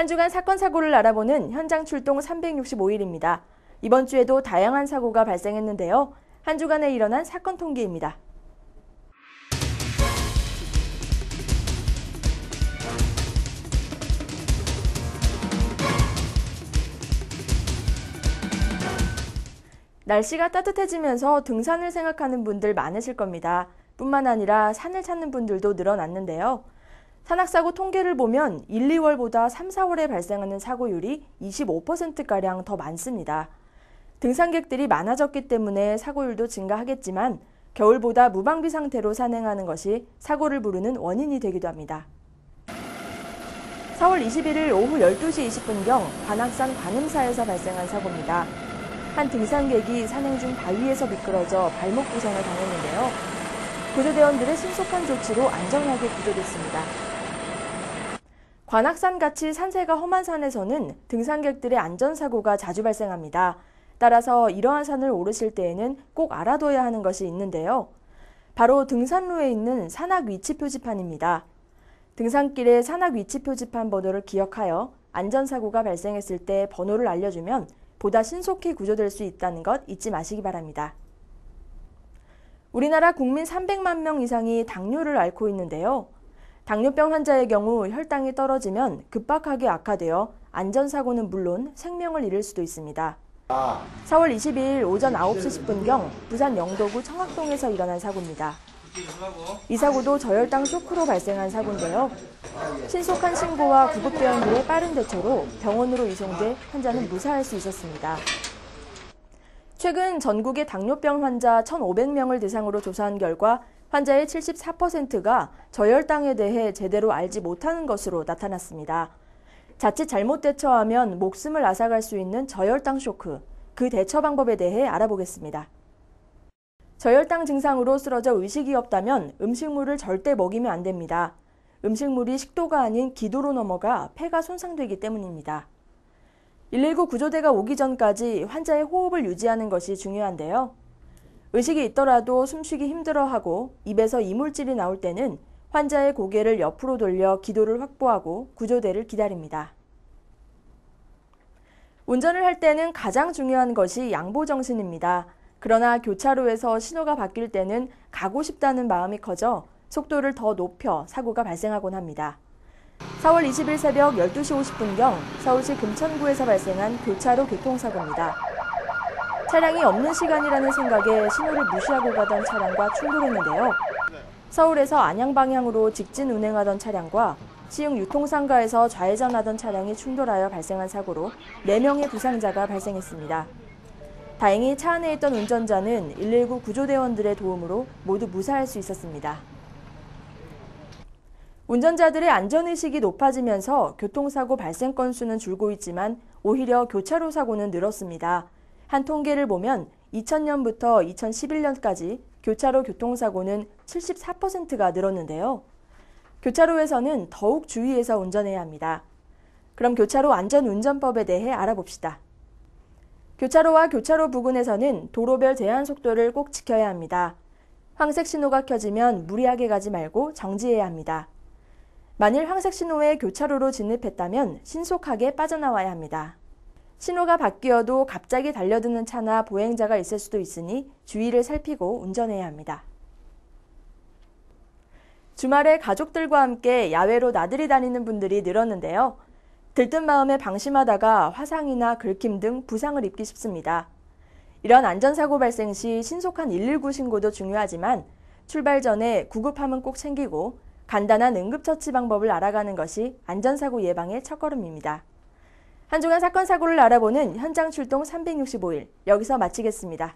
한 주간 사건 사고를 알아보는 현장 출동 365일입니다. 이번 주에도 다양한 사고가 발생했는데요. 한 주간에 일어난 사건 통계입니다. 날씨가 따뜻해지면서 등산을 생각하는 분들 많으실 겁니다. 뿐만 아니라 산을 찾는 분들도 늘어났는데요. 산악사고 통계를 보면 1, 2월보다 3, 4월에 발생하는 사고율이 25%가량 더 많습니다. 등산객들이 많아졌기 때문에 사고율도 증가하겠지만 겨울보다 무방비 상태로 산행하는 것이 사고를 부르는 원인이 되기도 합니다. 4월 21일 오후 12시 20분경 관악산 관음사에서 발생한 사고입니다. 한 등산객이 산행 중 바위에서 미끄러져 발목 부상을 당했는데요. 구조대원들의 신속한 조치로 안전하게 구조됐습니다. 관악산같이 산세가 험한 산에서는 등산객들의 안전사고가 자주 발생합니다. 따라서 이러한 산을 오르실 때에는 꼭 알아둬야 하는 것이 있는데요. 바로 등산로에 있는 산악 위치 표지판입니다. 등산길의 산악 위치 표지판 번호를 기억하여 안전사고가 발생했을 때 번호를 알려주면 보다 신속히 구조될 수 있다는 것 잊지 마시기 바랍니다. 우리나라 국민 300만 명 이상이 당뇨를 앓고 있는데요. 당뇨병 환자의 경우 혈당이 떨어지면 급박하게 악화되어 안전사고는 물론 생명을 잃을 수도 있습니다. 4월 22일 오전 9시 10분경 부산 영도구 청학동에서 일어난 사고입니다. 이 사고도 저혈당 쇼크로 발생한 사고인데요. 신속한 신고와 구급대원들의 빠른 대처로 병원으로 이송돼 환자는 무사할 수 있었습니다. 최근 전국의 당뇨병 환자 1,500명을 대상으로 조사한 결과 환자의 74%가 저혈당에 대해 제대로 알지 못하는 것으로 나타났습니다. 자칫 잘못 대처하면 목숨을 앗아갈 수 있는 저혈당 쇼크, 그 대처 방법에 대해 알아보겠습니다. 저혈당 증상으로 쓰러져 의식이 없다면 음식물을 절대 먹이면 안 됩니다. 음식물이 식도가 아닌 기도로 넘어가 폐가 손상되기 때문입니다. 119 구조대가 오기 전까지 환자의 호흡을 유지하는 것이 중요한데요. 의식이 있더라도 숨쉬기 힘들어하고 입에서 이물질이 나올 때는 환자의 고개를 옆으로 돌려 기도를 확보하고 구조대를 기다립니다. 운전을 할 때는 가장 중요한 것이 양보정신입니다. 그러나 교차로에서 신호가 바뀔 때는 가고 싶다는 마음이 커져 속도를 더 높여 사고가 발생하곤 합니다. 4월 20일 새벽 12시 50분경 서울시 금천구에서 발생한 교차로 교통사고입니다. 차량이 없는 시간이라는 생각에 신호를 무시하고 가던 차량과 충돌했는데요. 서울에서 안양 방향으로 직진 운행하던 차량과 시흥 유통상가에서 좌회전하던 차량이 충돌하여 발생한 사고로 4명의 부상자가 발생했습니다. 다행히 차 안에 있던 운전자는 119 구조대원들의 도움으로 모두 무사할 수 있었습니다. 운전자들의 안전의식이 높아지면서 교통사고 발생 건수는 줄고 있지만 오히려 교차로 사고는 늘었습니다. 한 통계를 보면 2000년부터 2011년까지 교차로 교통사고는 74%가 늘었는데요. 교차로에서는 더욱 주의해서 운전해야 합니다. 그럼 교차로 안전운전법에 대해 알아봅시다. 교차로와 교차로 부근에서는 도로별 제한 속도를 꼭 지켜야 합니다. 황색 신호가 켜지면 무리하게 가지 말고 정지해야 합니다. 만일 황색 신호에 교차로로 진입했다면 신속하게 빠져나와야 합니다. 신호가 바뀌어도 갑자기 달려드는 차나 보행자가 있을 수도 있으니 주의를 살피고 운전해야 합니다. 주말에 가족들과 함께 야외로 나들이 다니는 분들이 늘었는데요. 들뜬 마음에 방심하다가 화상이나 긁힘 등 부상을 입기 쉽습니다. 이런 안전사고 발생 시 신속한 119 신고도 중요하지만 출발 전에 구급함은 꼭 챙기고 간단한 응급처치 방법을 알아가는 것이 안전사고 예방의 첫걸음입니다. 한 주간 사건 사고를 알아보는 현장 출동 365일 여기서 마치겠습니다.